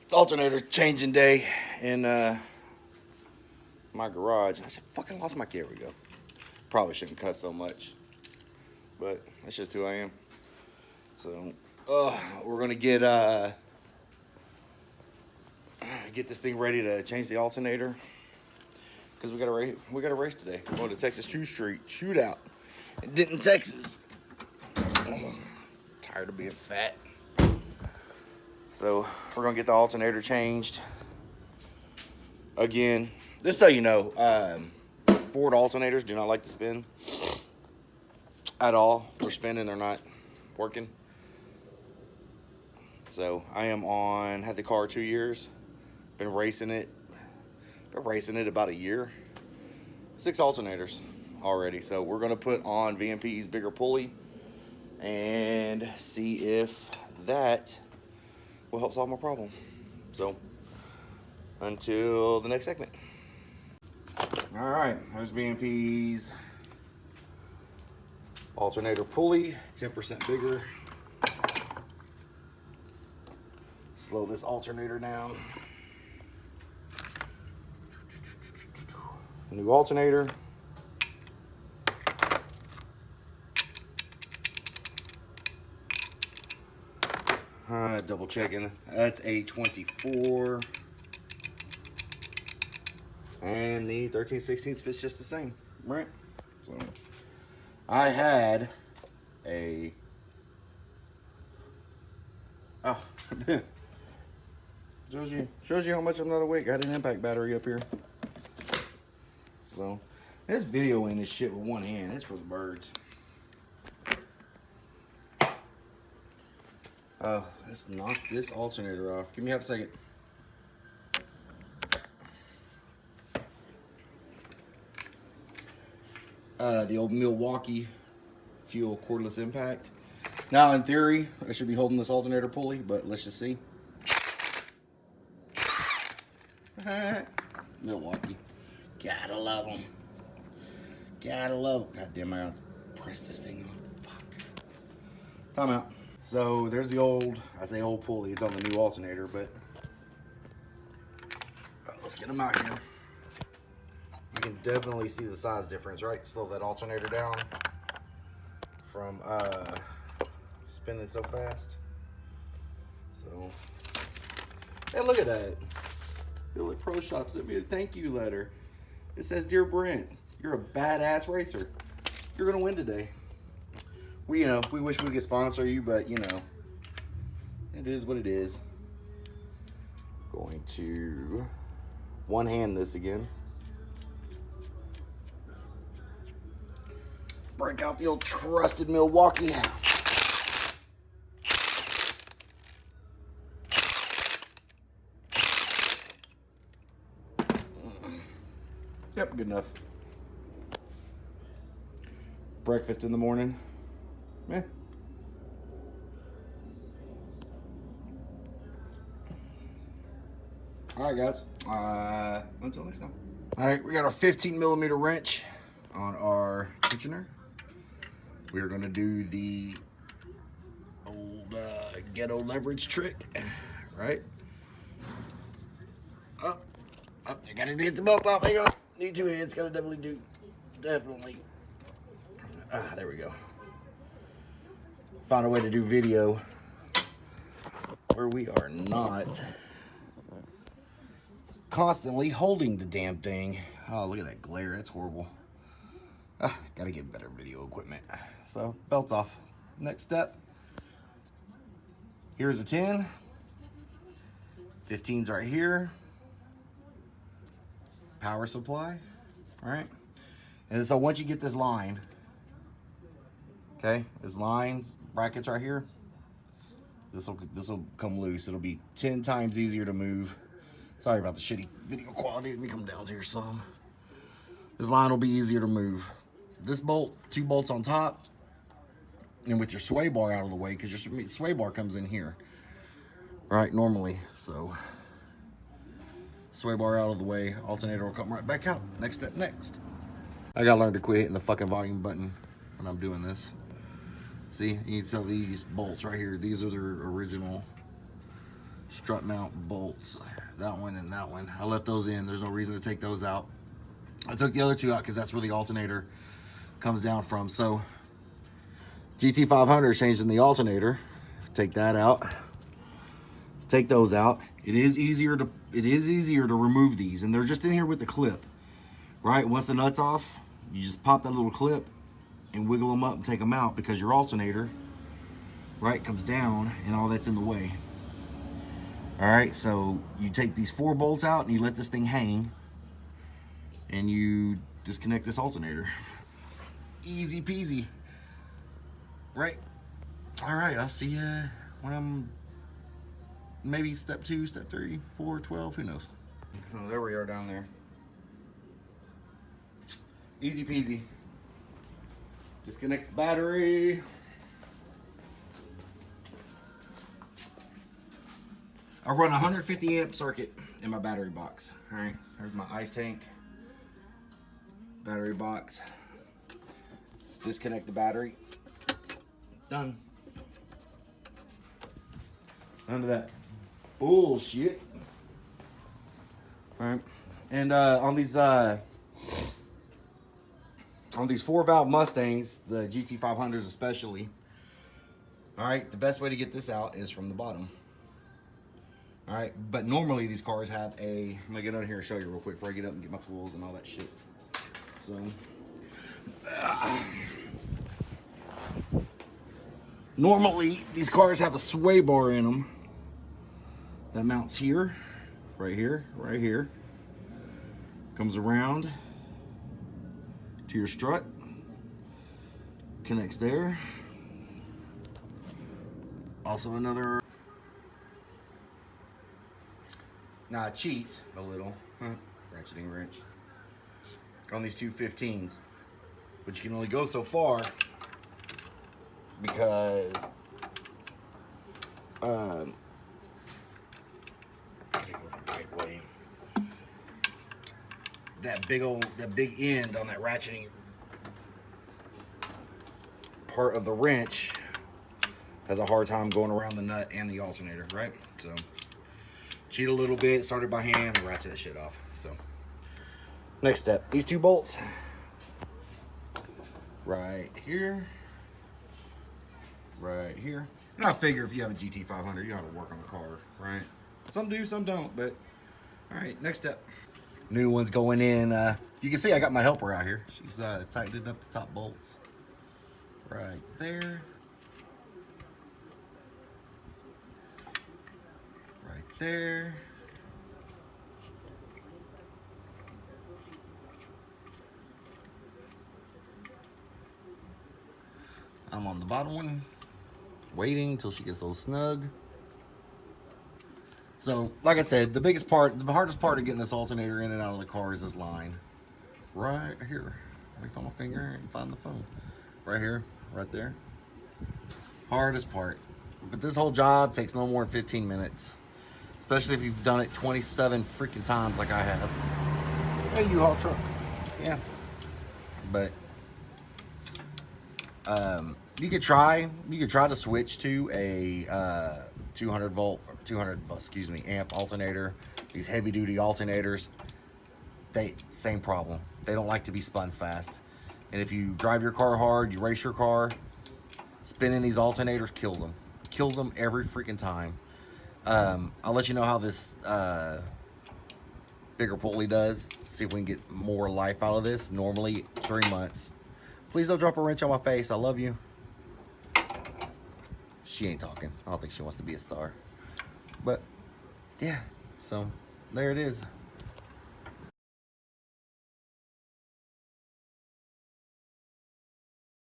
It's alternator changing day in my garage. I fucking lost my key. Here we go. Probably shouldn't cuss so much, but that's just who I am. So, we're gonna get this thing ready to change the alternator because we got a race today. We're going to Texas Street Shootout in Denton, Texas. Tired of being fat. So we're gonna get the alternator changed again. Just so you know, Ford alternators do not like to spin at all. If they're spinning, they're not working. So I am had the car 2 years, been racing it about a year. 6 alternators already. So we're gonna put on VMP's bigger pulley and see if that will help solve my problem. So until the next segment. All right, there's VMP's alternator pulley, 10% bigger. Slow this alternator down. New alternator. Double checking. That's a 24. And the 13/16 fits just the same, right? So I had a shows you how much I'm not awake. I had an impact battery up here. So this videoing this shit with one hand, it's for the birds. Let's knock this alternator off. Give me half a second. The old Milwaukee fuel cordless impact. Now, in theory, I should be holding this alternator pulley, but let's just see. Milwaukee. Gotta love them. Gotta love them. God damn, I gotta press this thing on. Fuck. Time out. So, there's the old, I say old pulley. It's on the new alternator, but let's get them out here. You can definitely see the size difference, right? Slow that alternator down from spinning so fast. So, hey, look at that. Billet Pro Shop sent me a thank you letter. It says, "Dear Brent, you're a badass racer. You're gonna win today." We wish we could sponsor you, but it is what it is. Going to one hand this again. Break out the old trusted Milwaukee. Yep, good enough. Breakfast in the morning. Meh. All right, guys. Until next time. All right, we got our 15mm wrench on our tensioner. We're gonna do the old ghetto leverage trick, right? Oh, I gotta get the belt off. Hang on. Need 2 hands. Gotta definitely. There we go. Found a way to do video where we are not constantly holding the damn thing. Oh, look at that glare. That's horrible. Gotta get better video equipment. So, belt's off. Next step. Here's a 10. 15's right here. Power supply. All right. And so once you get this line, okay, this line's brackets right here, this will come loose. It'll be 10 times easier to move. Sorry about the shitty video quality. Let me come down here some. This line will be easier to move. This bolt, 2 bolts on top, and with your sway bar out of the way, because your sway bar comes in here, right, normally. So, sway bar out of the way, alternator will come right back out. Next step, next. I gotta learn to quit hitting the fucking volume button when I'm doing this. See, you can tell these bolts right here, these are their original strut mount bolts. That one and that one. I left those in. There's no reason to take those out. I took the other two out because that's where the alternator comes down from. So GT500 is changing the alternator. Take that out. Take those out. It is easier to remove these, and they're just in here with the clip. Right? Once the nut's off, you just pop that little clip and wiggle them up and take them out, because your alternator, right, comes down and all that's in the way. All right, so you take these 4 bolts out and you let this thing hang and you disconnect this alternator. Easy peasy, right? All right, I'll see you when I'm maybe step 2, step 3, 4, 12, who knows? Oh, there we are down there. Easy peasy. Disconnect the battery. I run a 150 amp circuit in my battery box. All right, there's my ice tank. Battery box. Disconnect the battery. Done. None of that bullshit. All right, and on these 4-valve Mustangs, the GT500s especially, all right, the best way to get this out is from the bottom. All right, but normally these cars have a, I'm gonna get out here and show you real quick before I get up and get my tools and all that shit. So, normally these cars have a sway bar in them that mounts here, right here, right here. Comes around to your strut, connects there. Also another, now I cheat a little, ratcheting wrench, on these 215s, but you can only go so far because that big end on that ratcheting part of the wrench has a hard time going around the nut and the alternator, right? So cheat a little bit, started by hand, and ratchet that shit off. So next step, these 2 bolts right here, right here. And I figure if you have a GT500, you know how to work on a car, right? Some do, some don't, but all right, next step. New one's going in. You can see I got my helper out here. She's tightening up the top bolts right there. Right there. I'm on the bottom one, waiting until she gets a little snug. So, like I said, the hardest part of getting this alternator in and out of the car is this line. Right here. Let me find my finger and find the phone. Right here, right there. Hardest part. But this whole job takes no more than 15 minutes. Especially if you've done it 27 freaking times like I have. Hey, U-Haul truck. Yeah. But you could try to switch to a 200 amp alternator. These heavy duty alternators, same problem. They don't like to be spun fast. And if you drive your car hard, you race your car, spinning these alternators kills them. Kills them every freaking time. I'll let you know how this bigger pulley does. See if we can get more life out of this. Normally 3 months. Please don't drop a wrench on my face. I love you. She ain't talking. I don't think she wants to be a star. But yeah, so there it is.